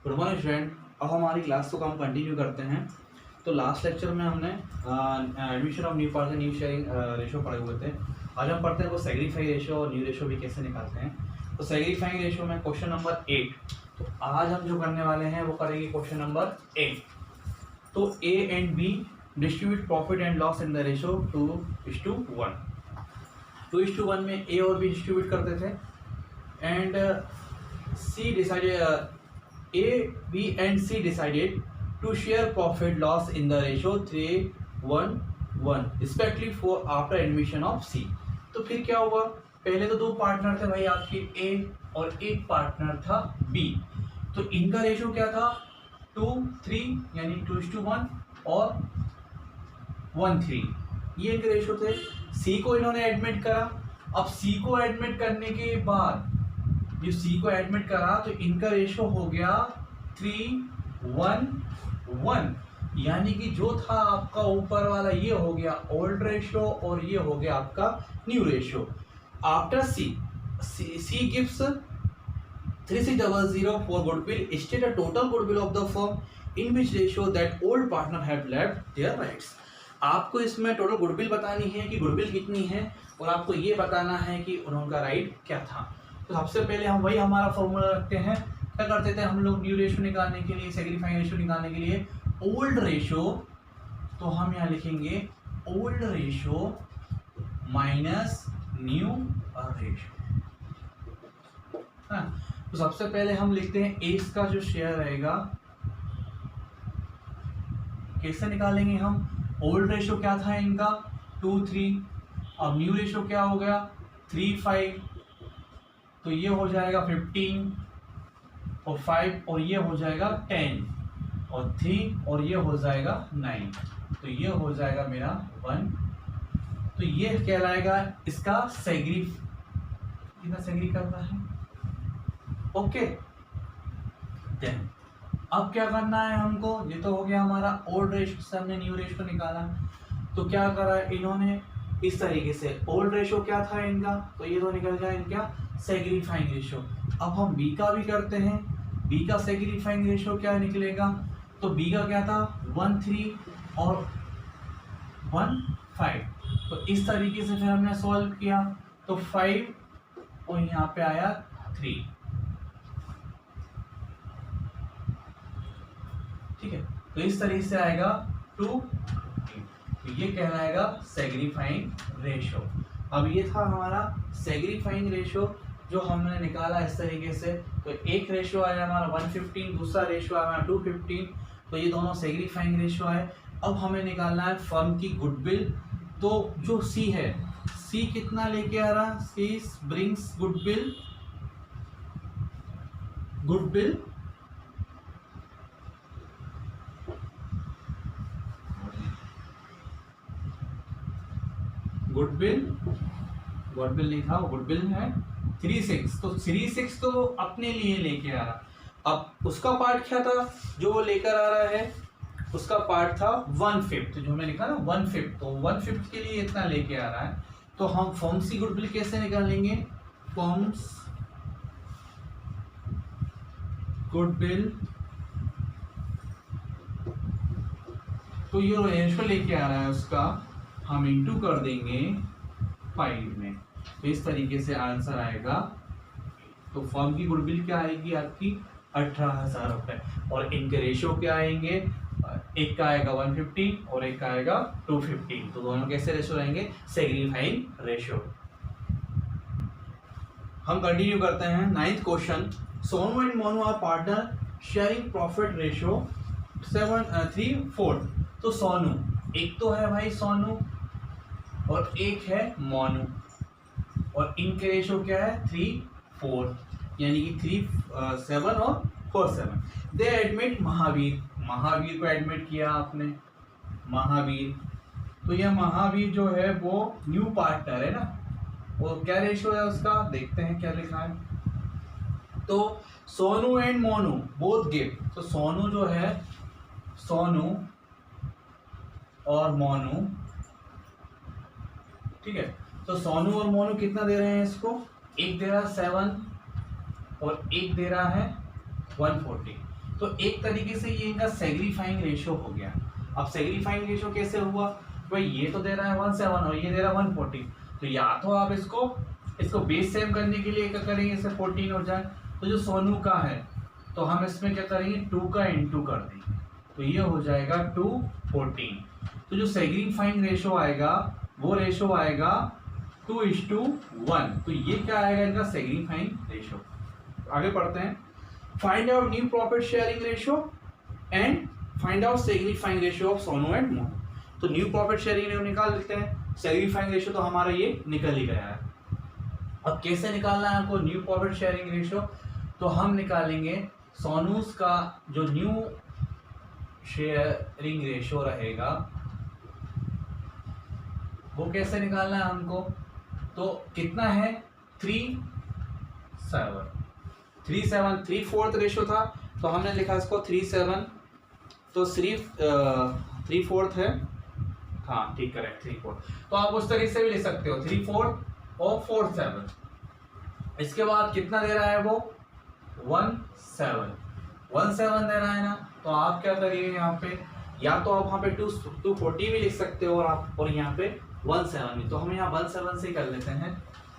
Good morning student. अब हमारी class को हम कंटिन्यू करते हैं। तो लास्ट लेक्चर में हमने admission of new partner new sharing ratio पढ़े हुए थे। आज हम पढ़ते हैं वो सेग्रीफाइंग रेशो और न्यू रेशो भी कैसे निकालते हैं। तो सेग्रीफाइंग रेशो में क्वेश्चन नंबर 8। तो आज हम जो करने वाले हैं वो करेंगे क्वेश्चन नंबर 8। तो A and B distribute profit and loss in the ratio 2:1। 2:1 में ए और बी डिस्ट्रीब्यूट करते थे and C decided A, B and C decided to share profit loss in the ratio 3:1 respectively for after admission of C। तो फिर क्या हुआ, पहले तो दो पार्टनर थे भाई आपके A और एक पार्टनर था B। तो इनका रेशो क्या था 2:3 यानी 2:1 और 1:3 ये इनके रेशो थे। C को इन्होंने एडमिट करा। अब C को एडमिट करने के बाद जो C को एडमिट करा तो इनका रेशो हो गया 3:1 यानी कि जो था आपका ऊपर वाला ये हो गया ओल्ड रेशो और ये हो गया आपका new ratio. After C gives 3600 for goodwill, state a total goodwill of the firm in which ratio that old partner have left their rights। आपको इसमें टोटल गुडविल बतानी है कि गुडविल कितनी है और आपको ये बताना है कि उनका राइट क्या था। तो सबसे पहले हम वही हमारा फॉर्मूला रखते हैं। क्या करते थे हम लोग न्यू रेशो निकालने के लिए, सेग्रीफाइंग रेशो निकालने के लिए ओल्ड रेशो, तो हम यहाँ लिखेंगे old ratio minus new ratio. तो सबसे पहले हम लिखते हैं एस का जो शेयर रहेगा कैसे निकालेंगे हम। ओल्ड रेशो क्या था इनका 2:3, अब न्यू रेशो क्या हो गया 3:5, तो ये हो जाएगा 15 और 5 और ये हो जाएगा 10 और 3 और ये हो जाएगा 9, तो ये हो जाएगा मेरा 1। तो ये कहलाएगा इसका सेग्री, कितना सेग्री करता है। ओके, देन अब क्या करना है हमको, ये तो हो गया हमारा ओल्ड रेशो से हमने न्यू रेशो निकाला। तो क्या करा इन्होंने इस तरीके से, ओल्ड रेशो क्या था इनका तो ये तो निकल गया इनका सेग्रीफाइंग रेशो। अब हम बी का भी करते हैं। बी का सेग्रीफाइंग रेशो क्या निकलेगा, तो बी का क्या था 1:3 और 1:5। तो इस तरीके से फिर हमने सॉल्व किया तो 5 और यहाँ पे आया 3। ठीक है, तो इस तरीके से आएगा 2। तो ये कहलाएगा सेग्रीफाइंग रेशो। अब ये था हमारा सेग्रीफाइंग रेशो जो हमने निकाला इस तरीके से। तो एक रेशो आया हमारा 115, दूसरा रेशो आया हमारा 215, तो ये दोनों सेग्रीफाइंग रेशो है। अब हमें निकालना है फर्म की गुडविल। तो जो सी है, सी कितना लेके आ रहा, सी ब्रिंग्स गुडविल गुडविल लिखा, गुडविल है 36। तो 36 तो वो अपने लिए लेके आ रहा। अब उसका पार्ट क्या था जो वो लेकर आ रहा है, उसका पार्ट था 1/5 जो हमने लिखा ना 1/5, तो 1/5 के लिए इतना लेके आ रहा है। तो हम फर्म्स की गुडविल कैसे निकालेंगे, फर्म्स गुडविल, तो ये रेशो लेके आ रहा है उसका हम इंटू कर देंगे 5 में। तो इस तरीके से आंसर आएगा। तो फर्म की गुडविल क्या आएगी आपकी 18,000 रुपए और इनके रेशो क्या आएंगे, एक का आएगा 150 और एक का आएगा 215। तो दोनों कैसे रेशो रहेंगे, सेग्रीफाइंग रेशो। हम कंटिन्यू करते हैं। 9th question, Sonu and Monu are partner sharing profit ratio 3:4। तो सोनू, एक तो है भाई सोनू और एक है मोनू और इनके रेशो क्या है 3:4 यानी कि 3:7 और 4:7। दे एडमिट महावीर, महावीर को एडमिट किया आपने, महावीर। तो यह महावीर जो है वो न्यू पार्टनर है ना, वो क्या रेशो है उसका देखते हैं क्या लिखा है। तो Sonu and Monu both give, तो सोनू जो है, सोनू और मोनू, ठीक है। तो सोनू और मोनू कितना दे रहे हैं इसको, एक दे रहा है 7 और एक दे रहा है 140। तो एक तरीके से ये इनका सेग्रीफाइंग रेशियो हो गया। अब सेग्रीफाइंग रेशियो कैसे हुआ, भाई ये तो दे रहा है 17 और ये दे रहा है 140, तो या तो आप इसको बेस सेम करने के लिए क्या करेंगे, इसे 14 हो जाए। तो जो सोनू का है तो हम इसमें क्या करेंगे 2 का इंटू कर देंगे, तो ये हो जाएगा 2 14। तो जो सेग्रीफाइंग रेशियो आएगा वो रेशियो आएगा 2:1। तो ये क्या आएगा इनका सेग्रीफाइंग रेशियो। आगे पढ़ते हैं, find out new profit sharing ratio and find out sacrificing ratio of Sonu and Monu. तो न्यू प्रॉफिट शेयरिंग रेशियो निकाल लेते हैं, सेग्रीफाइंग रेशियो तो हमारा ये निकल ही गया है। अब कैसे निकालना है आपको न्यू प्रॉफिट शेयरिंग रेशियो, तो हम निकालेंगे सोनूस का जो न्यू शेयरिंग रेशियो रहेगा वो कैसे निकालना है हमको, तो कितना है 3:7 3/4 रेशियो था, तो हमने लिखा इसको 3/7, तो 3/4 है, हाँ ठीक करेक्ट 3/4। तो आप उस तरीके से भी लिख सकते हो 3/4 और 4/7। इसके बाद कितना दे रहा है वो 17 दे रहा है ना, तो आप क्या करिए यहाँ पे, या तो आप वहाँ पे 240 भी लिख सकते हो और यहाँ पे 17 भी, तो हम यहाँ 17 से कर लेते हैं।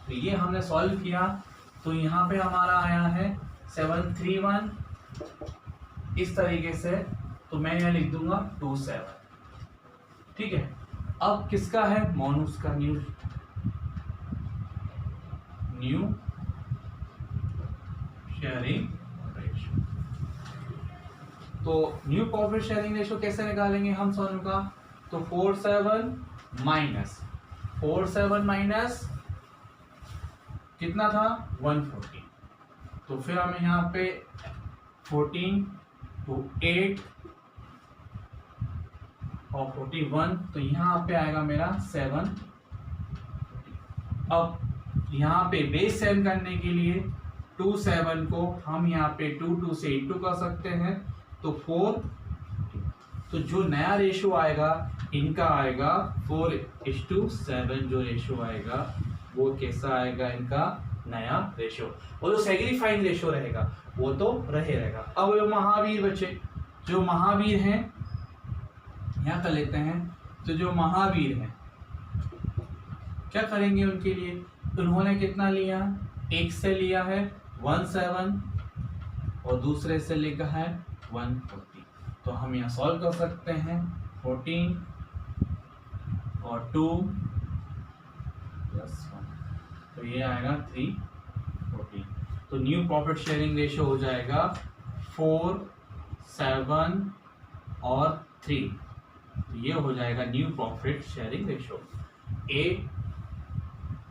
तो ये हमने सॉल्व किया, तो यहाँ पे हमारा आया है 731 इस तरीके से, तो मैं यहाँ लिख दूंगा 27, ठीक है। अब किसका है, मोनूस का न्यू शेयरिंग रेशियो। तो न्यू प्रॉफिट शेयरिंग रेशियो कैसे निकालेंगे हम सोनू का, तो 47 माइनस कितना था 140, तो फिर हम यहाँ पे 14 to 8 और 41, तो यहाँ पे आएगा मेरा 7। अब यहाँ पे बेस सेम करने के लिए 27 को हम यहाँ पे 2 से इंटू कर सकते हैं, तो 4। तो जो नया रेशियो आएगा इनका आएगा 4:7, जो रेशियो आएगा वो कैसा आएगा इनका नया रेशियो। और जो सेग्रीफाइंग रेशियो रहेगा वो तो रहेगा। अब जो महावीर बचे, जो महावीर हैं यहाँ कर लेते हैं, तो जो महावीर हैं क्या करेंगे उनके लिए, उन्होंने कितना लिया, एक से लिया है 17 और दूसरे से लिखा है 140, तो हम यहाँ सॉल्व कर सकते हैं 14 और 2 + 1, तो ये आएगा 340। तो न्यू प्रॉफिट शेयरिंग रेशियो हो जाएगा 4, 7 और 3, तो ये हो जाएगा new profit sharing ratio A,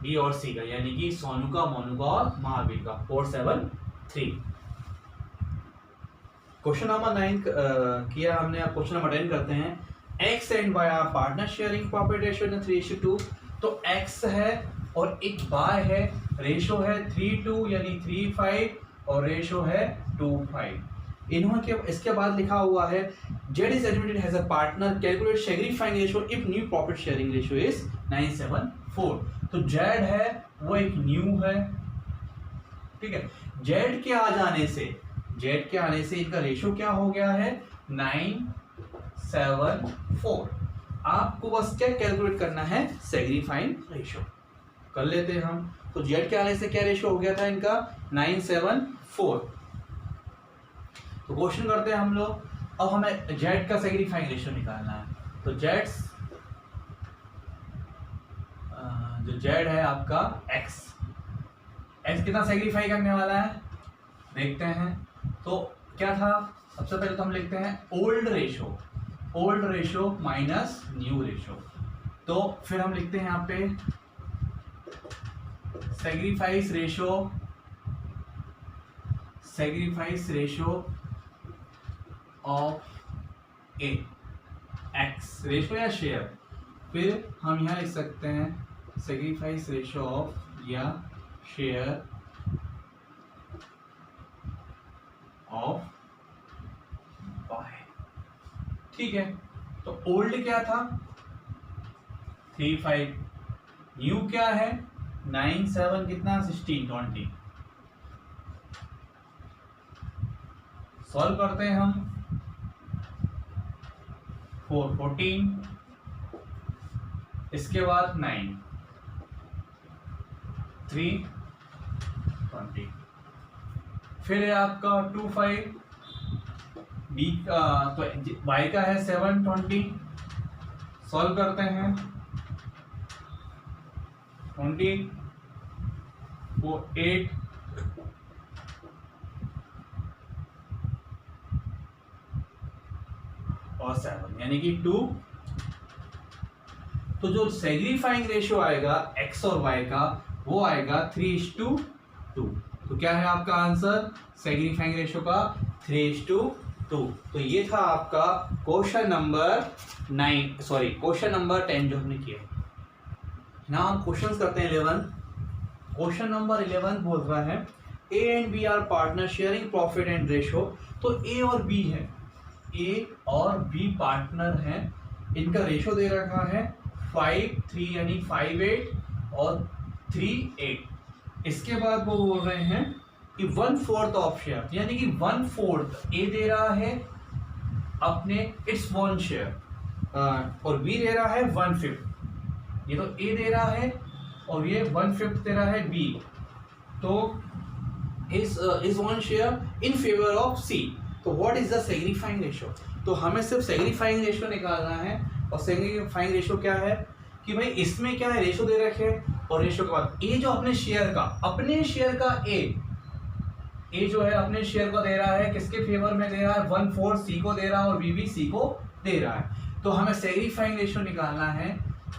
B और सी का, यानी कि सोनू का, मोनू का और महावीर का 4, 7, 3। क्वेश्चन नंबर 9 किया हमने। अब क्वेश्चन नंबर 10 करते हैं। X and Y are partner sharing profit ratio in 3:2। तो एक्स है और एक वाई है, रेशियो है 3:2 यानी 3:5 और रेशियो है 2:5। इन्होंने इसके बाद लिखा हुआ है Z is admitted has a partner, calculate sacrificing ratio if new profit sharing ratio is 974। तो जेड है वो एक न्यू है, ठीक है। जेड के आने से इनका रेशियो क्या हो गया है 974। आपको बस क्या कैलकुलेट करना है, सेग्रीफाइंग रेशियो कर लेते हैं हम। तो जेड के आने से क्या रेशियो हो गया था इनका 974। तो क्वेश्चन करते हैं हम लोग। अब हमें जेड का सेग्रीफाइंग रेशियो निकालना है। तो जो जेड है आपका एक्स कितना सेग्रीफाई करने वाला है देखते हैं। तो क्या था, सबसे पहले तो हम लिखते हैं old ratio minus new ratio. तो फिर हम लिखते हैं यहाँ पे sacrifice ratio of A, X ratio या शेयर। फिर हम यहाँ लिख सकते हैं सेग्रीफाइस रेशियो ऑफ या शेयर ऑफ वाई, ठीक है। तो ओल्ड क्या था 3:5, न्यू क्या है 9, 7 कितना 16, 20, सॉल्व करते हैं हम 4 14, इसके बाद 9 3 20, फिर है आपका 2 5, बी का तो y का है 7 20, सॉल्व करते हैं 20 वो 8 और 7 यानी कि 2। तो जो सेग्रीफाइंग रेशियो आएगा x और y का वो आएगा 3:2। तो क्या है आपका आंसर सेग्रीफाइंग रेशियो का 3:2। तो ये था आपका क्वेश्चन नंबर 10 जो हमने किया। ना हम क्वेश्चंस करते हैं 11। क्वेश्चन नंबर 11 बोल रहा है A and B are partner sharing profit and ratio. तो A और B है, A और B पार्टनर हैं, इनका रेशियो दे रखा है 5:3 यानी 5:8 और 3:8। इसके बाद वो बोल रहे हैं कि 1/4 ऑफ शेयर यानी कि 1/4 A दे रहा है अपने इट्स 1 शेयर और B दे रहा है 1/5। ये तो A दे रहा है और ये 1/5 दे रहा है B। तो is 1 share in favour of C। तो व्हाट इज द सेग्रीफाइंग रेशियो? तो हमें सिर्फ सेग्रीफाइंग रेशियो निकालना है। और सेग्रीफाइंग रेशियो क्या है कि भाई इसमें क्या है, रेशियो दे रखे और रेशियो के बाद A जो अपने शेयर का A जो है अपने शेयर को दे रहा है, किसके फेवर में दे रहा है 1/4 C को दे रहा है और B भी C को दे रहा है। तो हमें सेग्रीफाइंग रेशियो निकालना है।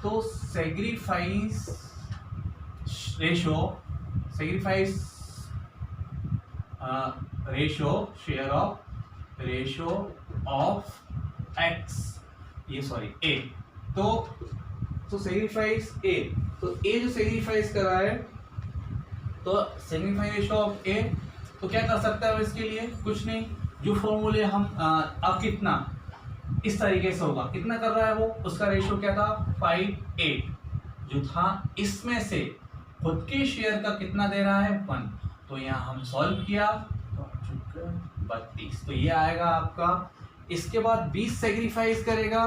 तो sacrificing ratio ratio of x A। तो सेग्रीफाइज A, तो A जो सेग्रीफाइज कर रहा है, तो सेग्रीफाइंग रेशियो ऑफ A तो क्या कर सकता है इसके लिए? कुछ नहीं, जो फॉर्मूले हम अब कितना इस तरीके से होगा, कितना कर रहा है वो, उसका रेशियो क्या था 5:8 जो था, इसमें से खुद के शेयर का कितना दे रहा है 1। तो यहाँ हम सॉल्व किया तो 32। तो ये आएगा आपका। इसके बाद 20 सेग्रीफाइस करेगा,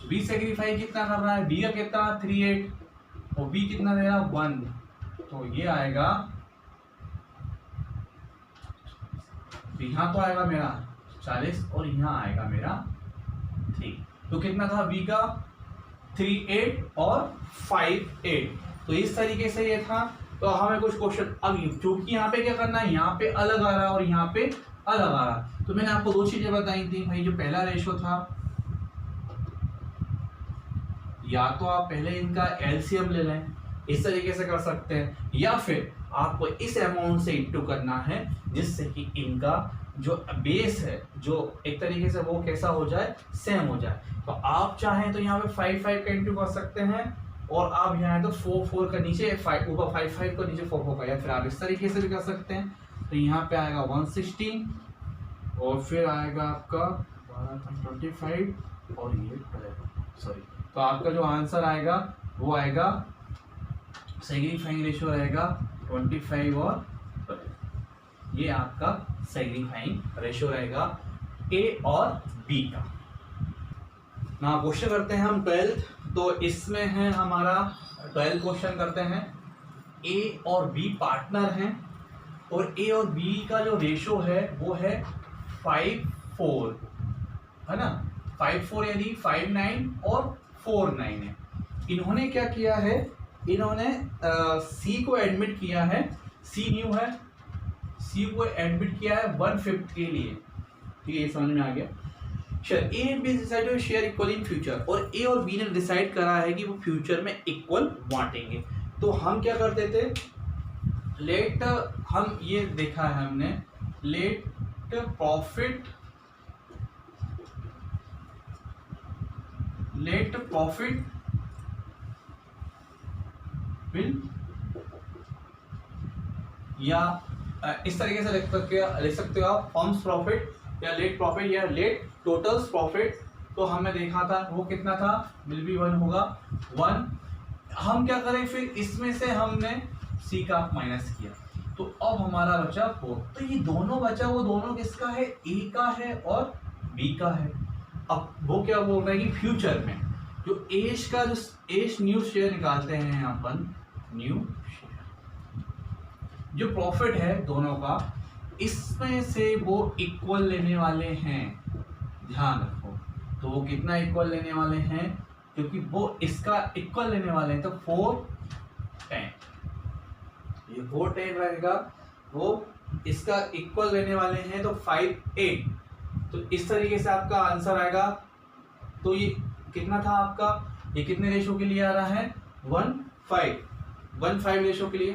20 सेग्रीफाइस कितना कर रहा है, B का कितना 3:8 और B कितना दे रहा है 1। तो ये आएगा, तो यहाँ तो आएगा मेरा 40 और यहाँ आएगा मेरा 3। तो कितना था B का 3:8 और 5:8। तो इस तरीके से ये था। तो हमें कुछ क्वेश्चन, अब क्योंकि यहाँ पे क्या करना है, यहाँ पे अलग आ रहा है और यहाँ पे अलग आ रहा है। तो मैंने आपको 2 चीजें बताई थी भाई। जो पहला रेशियो था, या तो आप पहले इनका एलसीएम ले लें, इस तरीके से कर सकते हैं, या फिर आपको इस अमाउंट से इंटू करना है जिससे कि इनका जो बेस है जो एक तरीके से वो कैसा हो जाए, सेम हो जाए। तो आप चाहें तो यहाँ पे 5 का इंटू कर सकते हैं और आप यहाँ तो 4 का नीचे 5 ऊपर 5 का नीचे 4 का, या फिर आप इस तरीके से भी कर सकते हैं। तो यहाँ पे आएगा 116 और फिर आएगा आपका 25 और ये 12। तो आपका जो आंसर आएगा वो आएगा, सेग्रीफाइंग रेशियो रहेगा 25 और 12। ये आपका सेग्रीफाइंग रेशियो रहेगा A और B का। ना क्वेश्चन करते हैं हम 12th। तो इसमें है हमारा 12 क्वेश्चन करते हैं। A और B पार्टनर हैं और A और B का जो रेशियो है वो है 5:4, है ना। 5:4 यानी 5:9 और 4:9 है। इन्होंने क्या किया है, इन्होंने C को एडमिट किया है, C न्यू है, C को एडमिट किया है 1/5 के लिए। ठीक है, ये समझ में आ गया। Share A and B decide to share equal in future, और A और B ने डिसाइड करा है कि वो फ्यूचर में इक्वल बांटेंगे। तो हम क्या करते थे, लेट, हम ये देखा है हमने, लेट प्रॉफिट विल, या इस तरीके से लिख सकते हो आप, फर्म्स प्रॉफिट या लेट प्रॉफिट या लेट टोटल्स प्रॉफिट। तो हमने देखा था वो कितना था, विल बी 1 होगा 1। हम क्या करें फिर, इसमें से हमने सी का माइनस किया, तो अब हमारा बचा 4। तो ये दोनों बचा, वो दोनों किसका है, ए का है और बी का है। अब वो क्या बोल रहा है कि फ्यूचर में जो एश का जो एश न्यू शेयर निकालते हैं अपन, न्यू शेयर जो प्रॉफिट है दोनों का, इसमें से वो इक्वल लेने वाले हैं। ध्यान रखो, तो वो कितना इक्वल लेने वाले हैं, क्योंकि वो इसका इक्वल लेने वाले हैं, तो 410 ये 410 रहेगा, वो इसका इक्वल लेने वाले हैं तो 58। तो इस तरीके से आपका आंसर आएगा। तो ये कितना था आपका, ये कितने रेशो के लिए आ रहा है, 1:5 रेशो के लिए।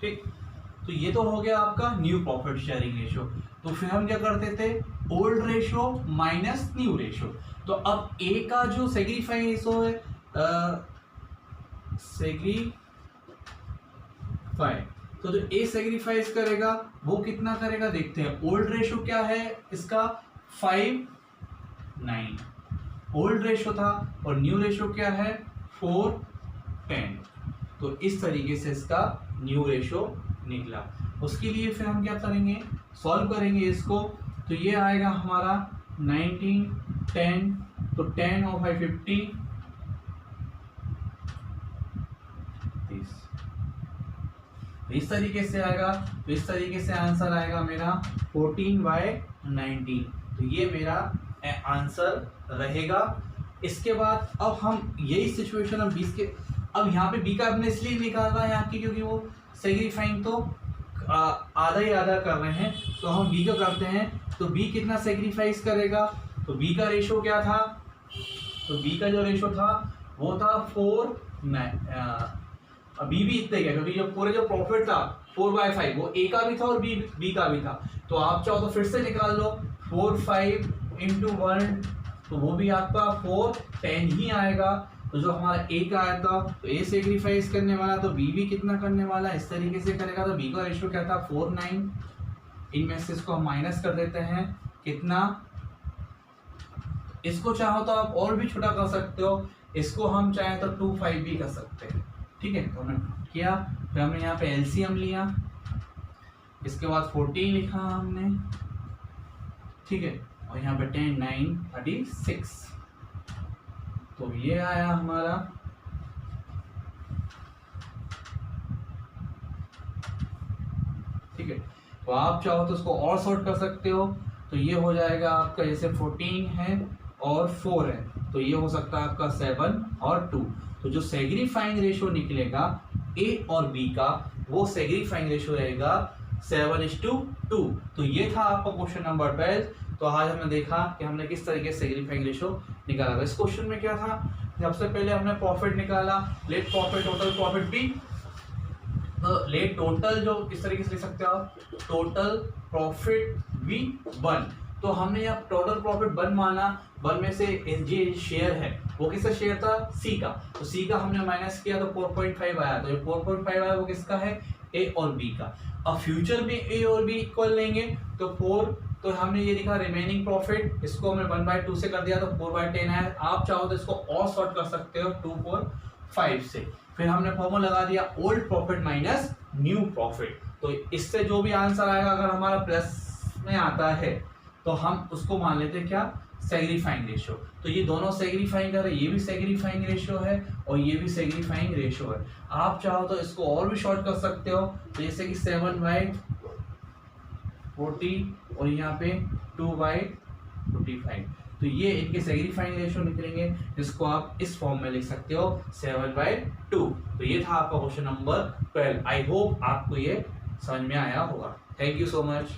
ठीक, तो ये तो हो गया आपका न्यू प्रॉफिट शेयरिंग रेशो। तो फिर हम क्या करते थे, old ratio minus new ratio. तो अब ए का जो सेग्रीफाइंग रेशो है, सेग्रीफाई, तो जो ए सेग्रीफाइस करेगा वो कितना करेगा, देखते हैं। ओल्ड रेशो क्या है इसका, 5:9 ओल्ड रेशो था, और न्यू रेशो क्या है, 4:10। तो इस तरीके से इसका न्यू रेशो निकला। उसके लिए फिर हम क्या करेंगे, सॉल्व करेंगे इसको। तो ये आएगा हमारा 19, 10, तो 10 और 5 50, 30। इस तरीके से आएगा। तो इस तरीके से आंसर आएगा मेरा 14/19। तो ये मेरा आंसर रहेगा। इसके बाद अब हम यही सिचुएशन अब 20 के, अब यहाँ पे बी का हमने इसलिए निकाला है यहाँ की, क्योंकि वो सेग्रीफाइंग तो आधा ही आधा कर रहे हैं, तो हम बी का करते हैं। तो बी कितना सेग्रीफाइस करेगा, तो बी का रेशो क्या था, तो बी का जो रेशो था वो था 4:9। बी भी इतने गया, क्योंकि जो पूरे जो प्रॉफिट था 4/5 वो ए का भी था और बी का भी था। तो आप चाहो तो फिर से निकाल लो, 4/5 × 1, तो वो भी आपका 4:10 ही आएगा। तो जो हमारा ए का आया था, तो ए सेग्रीफाइस करने वाला, तो बी भी कितना करने वाला, इस तरीके से करेगा। तो बी का रेशो क्या था, 4:9। इनमें से इसको हम माइनस कर देते हैं, कितना, इसको चाहो तो आप और भी छोटा कर सकते हो, इसको हम चाहें तो 2/5 भी कर सकते हैं। ठीक है, तो हमने किया, फिर हमने यहाँ पे एलसीएम लिया, इसके बाद 14 लिखा हमने, ठीक है, और यहाँ पे 10, 9, 36। तो ये आया हमारा, ठीक है। तो आप चाहो तो इसको और सॉर्ट कर सकते हो। तो ये हो जाएगा आपका, जैसे 14 है और 4 है, तो ये हो सकता है आपका 7 और 2। तो जो सेग्रीफाइंग रेशो निकलेगा ए और बी का, वो सेग्रीफाइंग रेशो रहेगा 7:2। तो ये था आपका क्वेश्चन नंबर 12। तो आज हमने देखा कि हमने किस तरीके से सेग्रीफाइंग रेशो निकाला। इस क्वेश्चन में क्या था, सबसे पहले हमने प्रॉफिट निकाला, let profit, total profit B. तो लेट टोटल जो किस तरीके से लिख सकते हो आप, टोटल प्रॉफिट बी 1। तो हमने यहाँ टोटल प्रॉफिट 1 माना, 1 में से जो शेयर है वो किसका शेयर था, सी का। तो सी का हमने माइनस किया तो 4.5 आया। तो ये 4.5 आया वो किसका है, ए और बी का। अब फ्यूचर में ए और बी इक्वल लेंगे तो 4, तो हमने ये लिखा रिमेनिंग प्रॉफिट, इसको हमने 1/2 से कर दिया तो 4/10 आया। आप चाहो तो इसको और शॉर्ट कर सकते हो 2, 4, 5 से। फिर हमने फॉर्मूला लगा दिया old profit minus new profit. तो इससे जो भी आंसर आएगा, अगर हमारा प्लस में आता है तो हम उसको मान लेते हैं क्या, सेग्रीफाइंग रेशो। तो ये दोनों सेग्रीफाइंग कर रहे हैं, ये भी सेग्रीफाइंग रेशो है और ये भी सेग्रीफाइंग रेशो है। आप चाहो तो इसको और भी शॉर्ट कर सकते हो, तो जैसे कि 7/40 और यहाँ पे 2/45। तो ये इनके सेग्रीफाइंग रेशो निकलेंगे, जिसको आप इस फॉर्म में लिख सकते हो 7/2। तो ये था आपका क्वेश्चन नंबर 12। आई होप आपको ये समझ में आया होगा। Thank you so much.